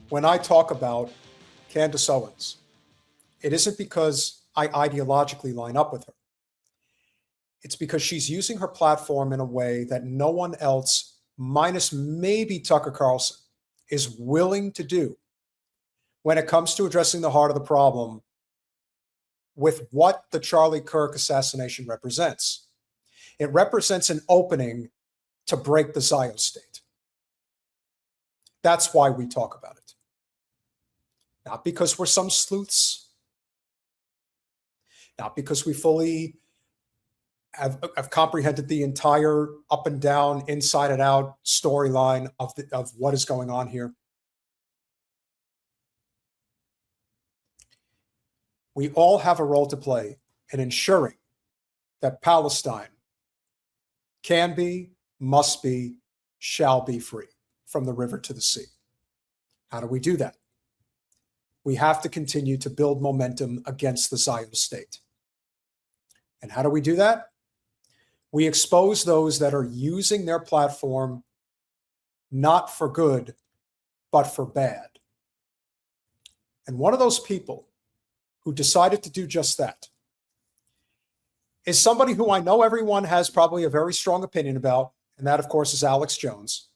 when I talk about Candace Owens, it isn't because I ideologically line up with her. It's because she's using her platform in a way that no one else, minus maybe Tucker Carlson, is willing to do when it comes to addressing the heart of the problem with what the Charlie Kirk assassination represents. It represents an opening to break the Zio state. That's why we talk about it. Not because we're some sleuths, not because we fully have comprehended the entire up and down, inside and out storyline of what is going on here. We all have a role to play in ensuring that Palestine can be, must be, shall be free from the river to the sea. How do we do that? We have to continue to build momentum against the Zio state. And how do we do that? We expose those that are using their platform not for good, but for bad. And one of those people who decided to do just that is somebody who I know everyone has probably a very strong opinion about, and that, of course, is Alex Jones.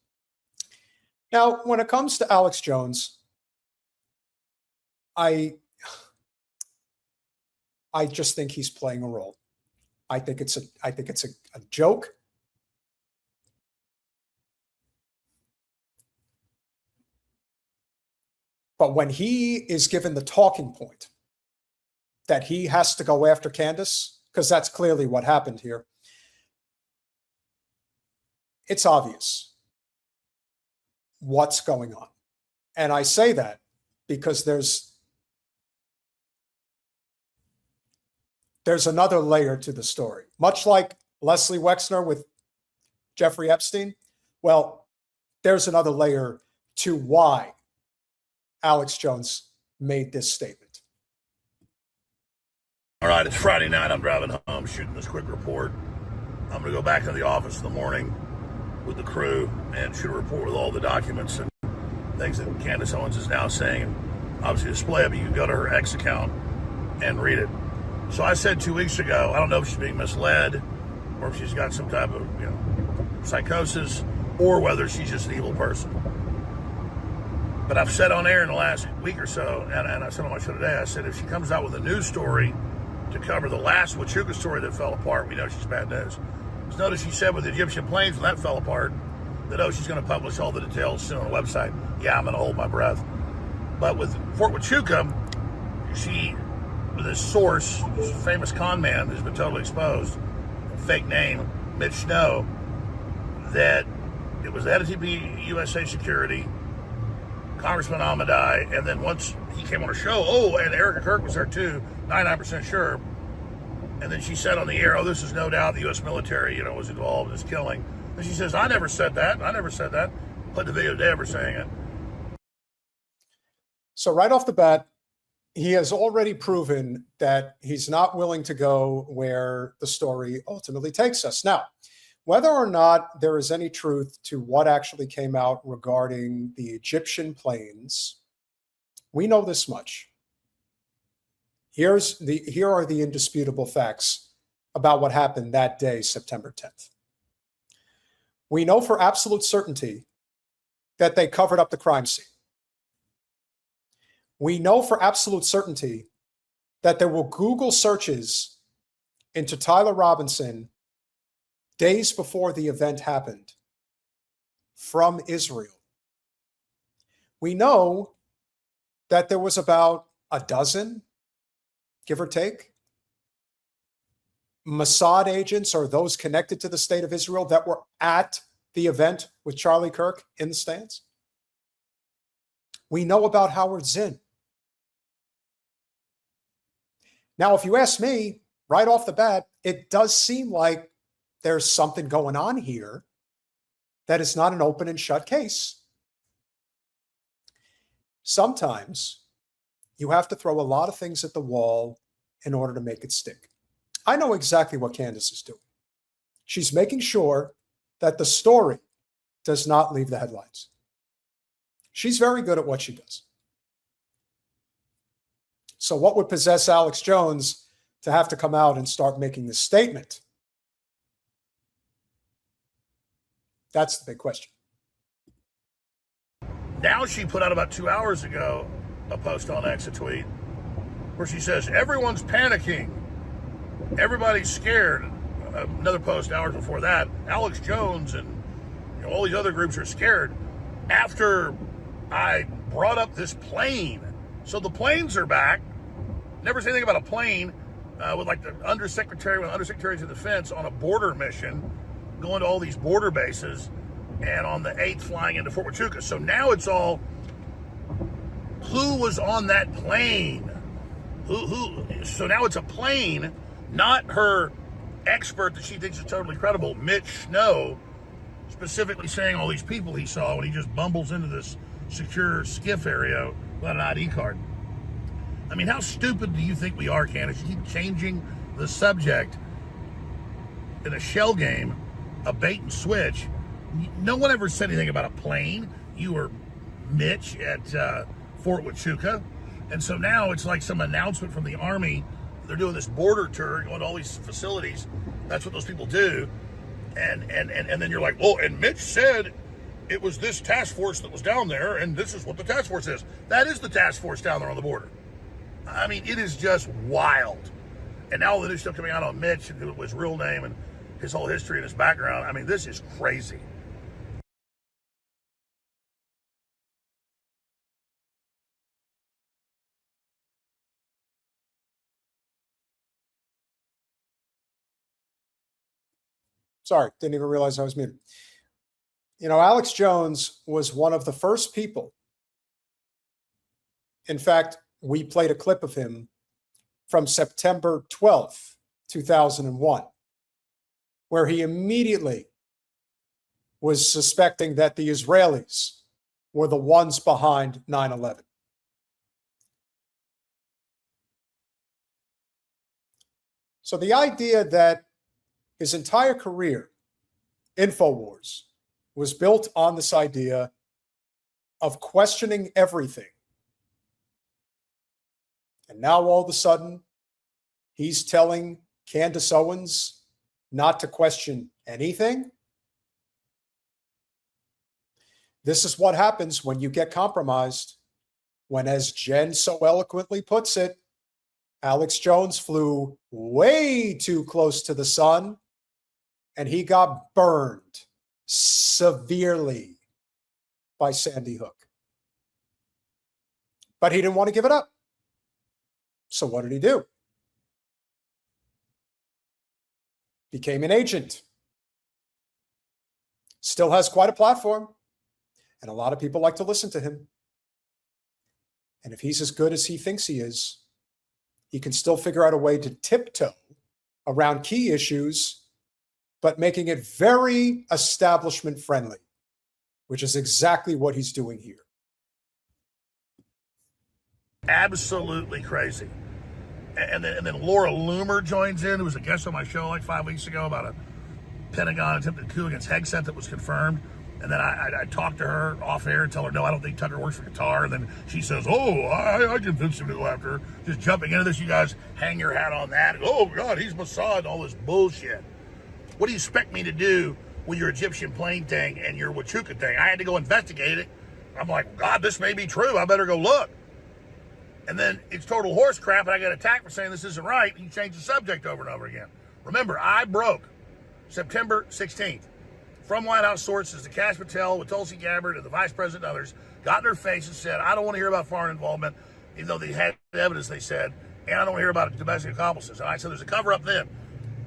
Now, when it comes to Alex Jones, I just think he's playing a role. I think it's a joke. But when he is given the talking point that he has to go after Candace, because that's clearly what happened here, it's obvious what's going on. And I say that because there's another layer to the story. Much like Leslie Wexner with Jeffrey Epstein, well, there's another layer to why Alex Jones made this statement. All right, it's Friday night. I'm driving home, shooting this quick report. I'm going to go back to the office in the morning with the crew and shoot a report with all the documents and things that Candace Owens is now saying. And obviously display it, but you can go to her X account and read it. So I said 2 weeks ago, I don't know if she's being misled or if she's got some type of, psychosis or whether she's just an evil person. But I've said on air in the last week or so, and I said on my show today, I said if she comes out with a news story to cover the last Huachuca story that fell apart, we know she's bad news. Just notice she said with the Egyptian planes when that fell apart that, she's going to publish all the details soon on the website. Yeah, I'm going to hold my breath. But with Fort Huachuca, this source, this famous con man who's been totally exposed, fake name, Mitch Snow, that it was the head of TP USA Security, Congressman Ahmadai, and then once he came on her show, and Erica Kirk was there too, 99% sure, and then she said on the air, this is no doubt the U.S. military, was involved in this killing. And she says, I never said that. Put the video today of her saying it. So right off the bat, he has already proven that he's not willing to go where the story ultimately takes us. Now, whether or not there is any truth to what actually came out regarding the Egyptian planes, we know this much. Here are the indisputable facts about what happened that day, September 10th. We know for absolute certainty that they covered up the crime scene. We know for absolute certainty that there were Google searches into Tyler Robinson days before the event happened from Israel. We know that there was about a dozen, give or take, Mossad agents or those connected to the state of Israel that were at the event with Charlie Kirk in the stands. We know about Howard Zinn. Now, if you ask me, right off the bat, it does seem like there's something going on here that is not an open and shut case. Sometimes you have to throw a lot of things at the wall in order to make it stick. I know exactly what Candace is doing. She's making sure that the story does not leave the headlines. She's very good at what she does. So what would possess Alex Jones to have to come out and start making this statement? That's the big question. Now she put out about 2 hours ago a post on X, a tweet, where she says, everyone's panicking. Everybody's scared. Another post hours before that, Alex Jones and all these other groups are scared after I brought up this plane. So the planes are back. Never said anything about a plane with like the undersecretary of defense on a border mission, going to all these border bases, and on the 8th flying into Fort Huachuca. So now it's all, who was on that plane? Who? So now it's a plane, not her expert that she thinks is totally credible, Mitch Snow, specifically saying all these people he saw when he just bumbles into this secure skiff area without an ID card. I mean, how stupid do you think we are, Candace? You keep changing the subject in a shell game, a bait and switch. No one ever said anything about a plane. You were Mitch at Fort Huachuca. And so now it's like some announcement from the Army. They're doing this border tour, going to all these facilities. That's what those people do. And then you're like, oh, and Mitch said it was this task force that was down there, and this is what the task force is. That is the task force down there on the border. I mean, it is just wild. And now all the new stuff coming out on Mitch and his real name and his whole history and his background. I mean, this is crazy. Sorry, didn't even realize I was muted. Alex Jones was one of the first people. In fact, we played a clip of him from September 12th, 2001, where he immediately was suspecting that the Israelis were the ones behind 9/11. So the idea that his entire career, InfoWars, was built on this idea of questioning everything. And now all of a sudden, he's telling Candace Owens not to question anything. This is what happens when you get compromised. When, as Jen so eloquently puts it, Alex Jones flew way too close to the sun and he got burned severely by Sandy Hook. But he didn't want to give it up. So what did he do? Became an agent. Still has quite a platform. And a lot of people like to listen to him. And if he's as good as he thinks he is, he can still figure out a way to tiptoe around key issues, but making it very establishment friendly, which is exactly what he's doing here. Absolutely crazy. And then Laura Loomer joins in, who was a guest on my show like 5 weeks ago about a Pentagon attempted coup against Hegseth that was confirmed. And then I talked to her off air and tell her, no, I don't think Tucker works for Qatar. And then she says, oh, I convinced him to go after her. Just jumping into this, you guys hang your hat on that. Oh, God, he's Mossad, all this bullshit. What do you expect me to do with your Egyptian plane thing and your Huachuca thing? I had to go investigate it. I'm like, God, this may be true. I better go look. And then it's total horse crap, and I get attacked for saying this isn't right. And you change the subject over and over again. Remember, I broke September 16th. From White House sources, the Kash Patel with Tulsi Gabbard and the vice president and others got in their face and said, I don't want to hear about foreign involvement, even though they had evidence, they said, and I don't want to hear about domestic accomplices. And I said, there's a cover-up then.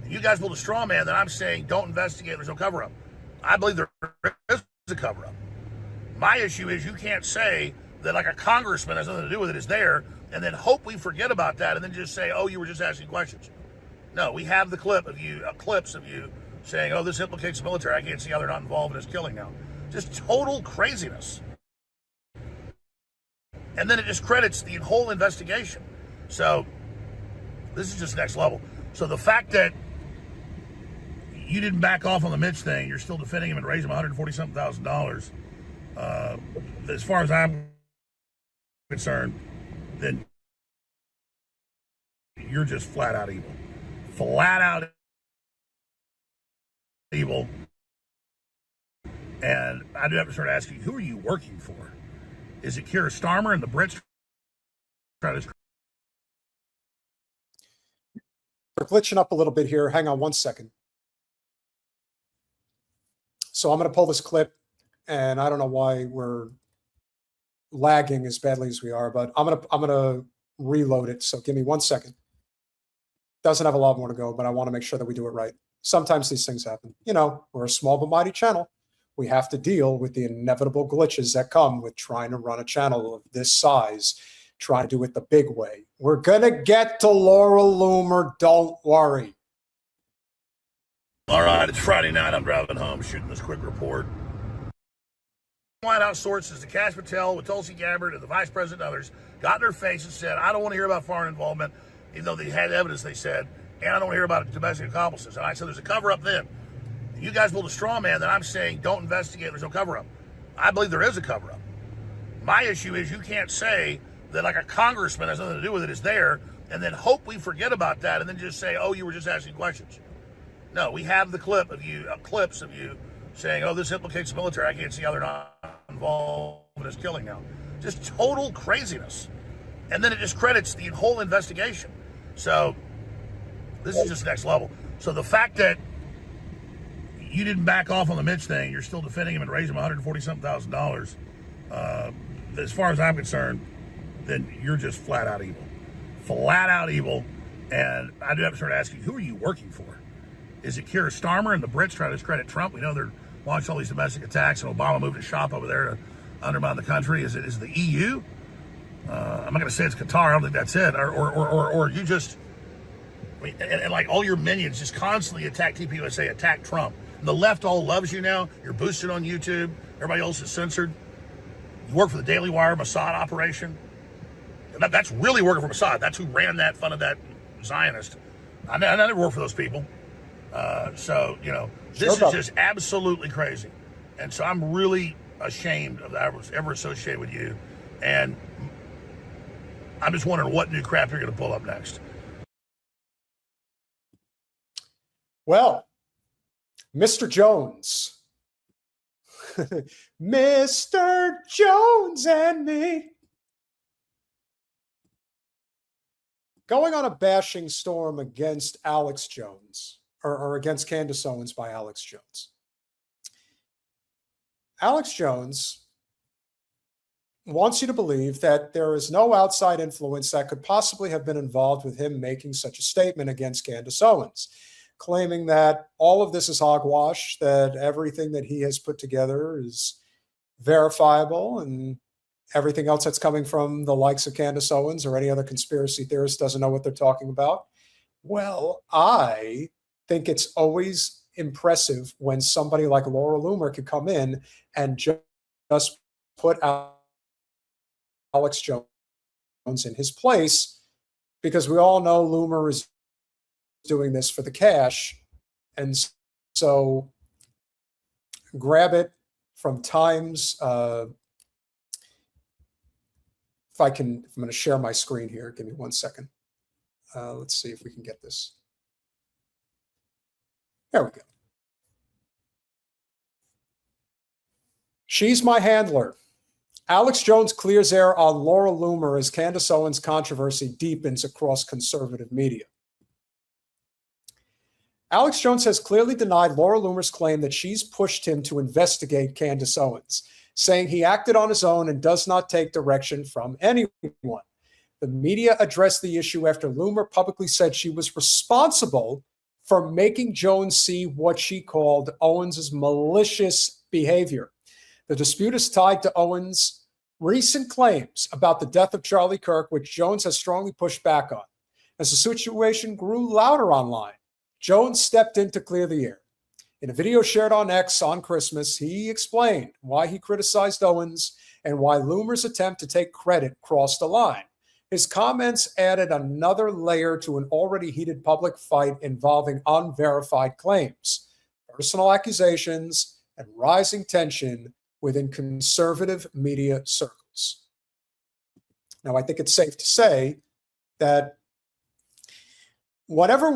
And you guys built a straw man that I'm saying don't investigate, there's no cover-up. I believe there is a cover-up. My issue is you can't say that like a congressman has nothing to do with it is there, and then hope we forget about that, and then just say, oh, you were just asking questions. No, we have the clips of you saying, oh, this implicates the military. I can't see how they're not involved in his killing now. Just total craziness. And then it discredits the whole investigation. So this is just next level. So the fact that you didn't back off on the Mitch thing, you're still defending him and raising him $140-something thousand, As far as I'm concerned, then you're just flat out evil. Flat out evil. And I do have to start asking, who are you working for? Is it Keir Starmer and the Brits? We're glitching up a little bit here. Hang on one second. So I'm going to pull this clip, and I don't know why we're lagging as badly as we are, but I'm gonna reload it. So give me 1 second. Doesn't have a lot more to go, but I want to make sure that we do it right. Sometimes these things happen. You know, we're a small but mighty channel. We have to deal with the inevitable glitches that come with trying to run a channel of this size, trying to do it the big way. We're gonna get to Laura Loomer, don't worry. All right, it's Friday night. I'm driving home, shooting this quick report. White House sources to Kash Patel with Tulsi Gabbard and the vice president and others got in their face and said, I don't want to hear about foreign involvement, even though they had evidence, they said, and I don't want to hear about domestic accomplices. And I said, there's a cover-up then. You guys build a straw man that I'm saying don't investigate, there's no cover-up. I believe there is a cover-up. My issue is you can't say that like a congressman has nothing to do with it is there, and then hope we forget about that, and then just say, oh, you were just asking questions. No, we have the clips of you saying, oh, this implicates the military. I can't see how they're not involved in this killing now. Just total craziness. And then it discredits the whole investigation. So this is just next level. So the fact that you didn't back off on the Mitch thing, you're still defending him and raising him $140,000. As far as I'm concerned, then you're just flat out evil. Flat out evil. And I do have to start asking, who are you working for? Is it Keir Starmer and the Brits trying to discredit Trump? We know they're launching all these domestic attacks, and Obama moved his shop over there to undermine the country. Is it the EU? I'm not going to say it's Qatar. I don't think that's it. Or you just, I mean, and like all your minions just constantly attack TPUSA, attack Trump. And the left all loves you now. You're boosted on YouTube. Everybody else is censored. You work for the Daily Wire Mossad operation. And that's really working for Mossad. That's who ran that, funded that Zionist. I never worked for those people. So, you know, this is just absolutely crazy. And so I'm really ashamed of that I was ever associated with you. And I'm just wondering what new crap you're going to pull up next. Well, Mr. Jones. Mr. Jones and me. Going on a bashing storm against Alex Jones. Or against Candace Owens by Alex Jones. Alex Jones wants you to believe that there is no outside influence that could possibly have been involved with him making such a statement against Candace Owens, claiming that all of this is hogwash, that everything that he has put together is verifiable, and everything else that's coming from the likes of Candace Owens or any other conspiracy theorist doesn't know what they're talking about. Well, I think it's always impressive when somebody like Laura Loomer could come in and just put Alex Jones in his place, because we all know Loomer is doing this for the cash. And so grab it from Times. If I'm going to share my screen here. Give me 1 second. Let's see if we can get this. There we go. She's my handler. Alex Jones clears air on Laura Loomer as Candace Owens controversy deepens across conservative media. Alex Jones has clearly denied Laura Loomer's claim that she's pushed him to investigate Candace Owens, saying he acted on his own and does not take direction from anyone. The media addressed the issue after Loomer publicly said she was responsible for making Jones see what she called Owens' malicious behavior. The dispute is tied to Owens' recent claims about the death of Charlie Kirk, which Jones has strongly pushed back on. As the situation grew louder online, Jones stepped in to clear the air. In a video shared on X on Christmas, he explained why he criticized Owens and why Loomer's attempt to take credit crossed the line. His comments added another layer to an already heated public fight involving unverified claims, personal accusations, and rising tension within conservative media circles. Now, I think it's safe to say that whatever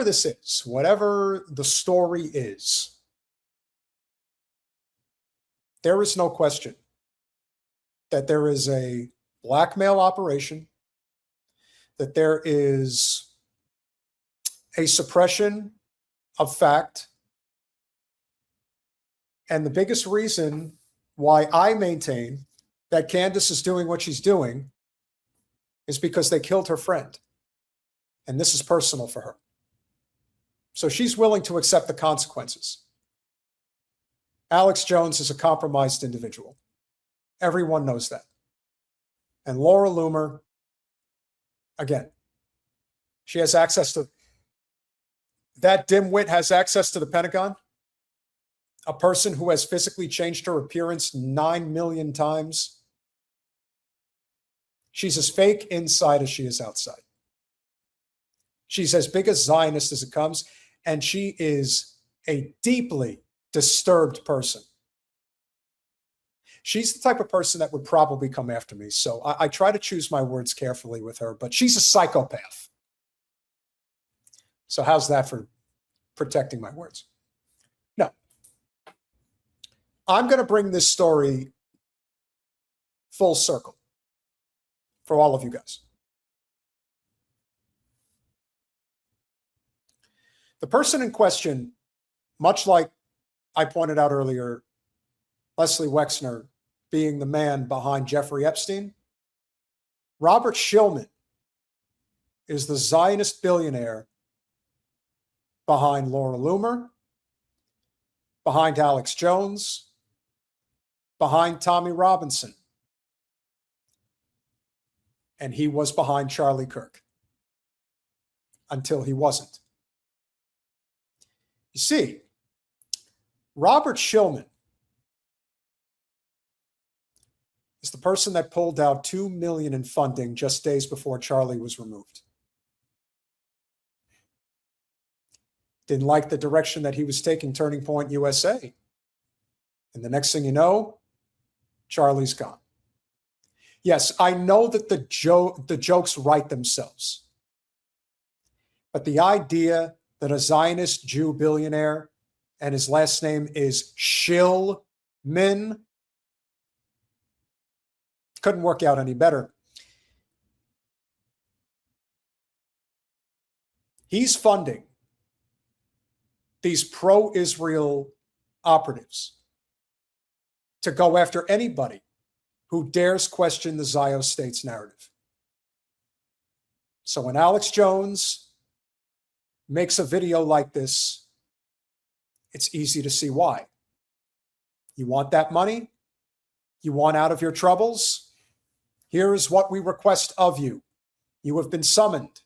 this is, whatever the story is, there is no question that there is a blackmail operation, that there is a suppression of fact. And the biggest reason why I maintain that Candace is doing what she's doing is because they killed her friend. And this is personal for her. So she's willing to accept the consequences. Alex Jones is a compromised individual. Everyone knows that. And Laura Loomer, again, she has access to, that dimwit has access to the Pentagon. A person who has physically changed her appearance 9 million times. She's as fake inside as she is outside. She's as big a Zionist as it comes, and she is a deeply disturbed person. She's the type of person that would probably come after me, so I try to choose my words carefully with her, but she's a psychopath. So how's that for protecting my words? No. I'm going to bring this story full circle for all of you guys. The person in question, much like I pointed out earlier, Leslie Wexner being the man behind Jeffrey Epstein, Robert Schillman is the Zionist billionaire behind Laura Loomer, behind Alex Jones, behind Tommy Robinson. And he was behind Charlie Kirk until he wasn't. You see, Robert Schillman is the person that pulled out $2 million in funding just days before Charlie was removed. Didn't like the direction that he was taking Turning Point USA. And the next thing you know, Charlie's gone. Yes, I know that the jokes write themselves. But the idea that a Zionist Jew billionaire and his last name is Schillman couldn't work out any better. He's funding these pro-Israel operatives to go after anybody who dares question the Zio state's narrative. So when Alex Jones makes a video like this, it's easy to see why. You want that money? You want out of your troubles? Here is what we request of you. You have been summoned.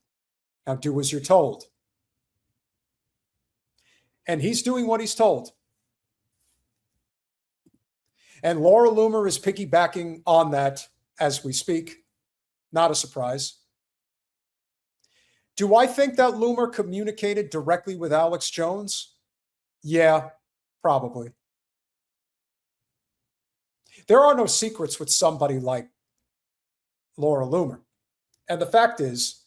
Now do as you're told. And he's doing what he's told. And Laura Loomer is piggybacking on that as we speak. Not a surprise. Do I think that Loomer communicated directly with Alex Jones? Yeah, probably. There are no secrets with somebody like Laura Loomer. And the fact is,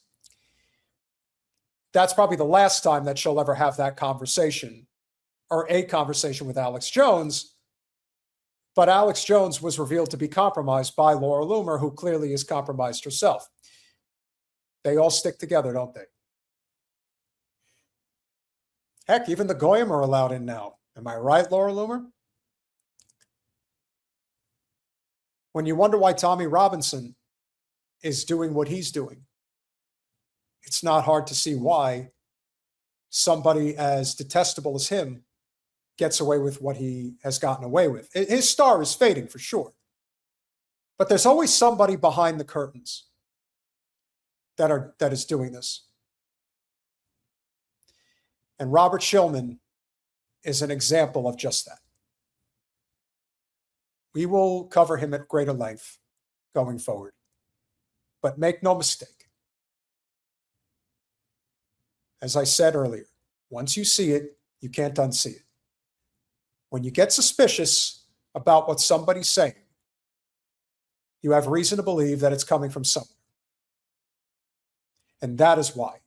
that's probably the last time that she'll ever have that conversation or a conversation with Alex Jones. But Alex Jones was revealed to be compromised by Laura Loomer, who clearly is compromised herself. They all stick together, don't they? Heck, even the Goyim are allowed in now. Am I right, Laura Loomer? When you wonder why Tommy Robinson is doing what he's doing, it's not hard to see why somebody as detestable as him gets away with what he has gotten away with. His star is fading for sure. But there's always somebody behind the curtains that is doing this. And Robert Schillman is an example of just that. We will cover him at greater length going forward. But make no mistake. As I said earlier, once you see it, you can't unsee it. When you get suspicious, about what somebody's saying, you have reason to believe that it's coming from somewhere. And that is why,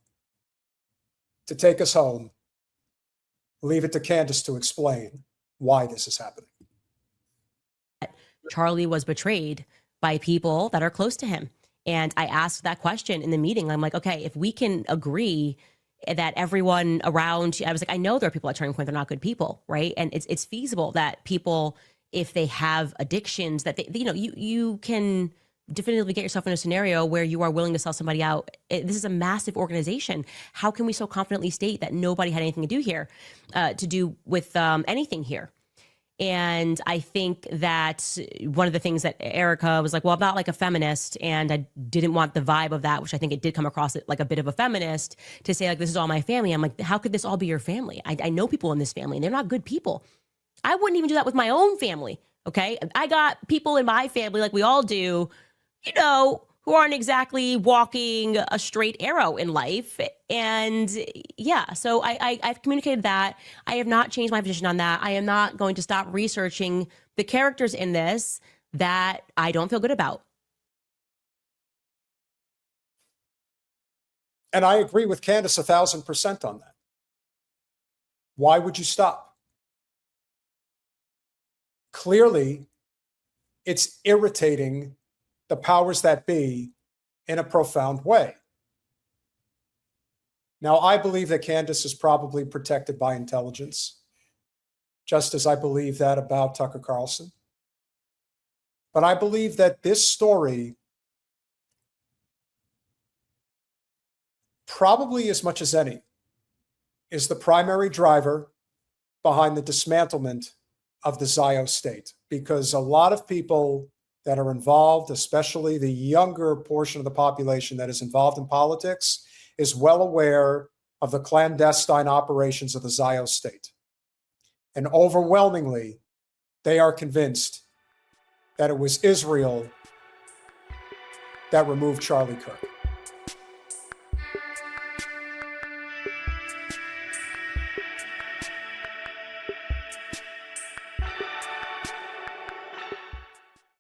to take us home, leave it to Candace to explain why this is happening. Charlie was betrayed by people that are close to him. And I asked that question in the meeting. I'm like, okay, if we can agree that everyone around, I was like, I know there are people at Turning Point, they're not good people, right? And it's feasible that people, if they have addictions, that they, you can definitively get yourself in a scenario where you are willing to sell somebody out. This is a massive organization. How can we so confidently state that nobody had anything to do here, to do with anything here? And I think that one of the things that Erica was like, well, I'm not like a feminist, and I didn't want the vibe of that, which I think it did come across like a bit of a feminist, to say like, this is all my family. I'm like, how could this all be your family? I know people in this family and they're not good people. I wouldn't even do that with my own family. Okay. I got people in my family, like we all do, who aren't exactly walking a straight arrow in life. And yeah, so I've communicated that. I have not changed my position on that. I am not going to stop researching the characters in this that I don't feel good about. And I agree with Candace 1,000% on that. Why would you stop? Clearly, it's irritating the powers that be in a profound way. Now, I believe that Candace is probably protected by intelligence, just as I believe that about Tucker Carlson. But I believe that this story, probably as much as any, is the primary driver behind the dismantlement of the Zio state, because a lot of people that are involved, especially the younger portion of the population that is involved in politics, is well aware of the clandestine operations of the Zio state. And overwhelmingly, they are convinced that it was Israel that removed Charlie Kirk.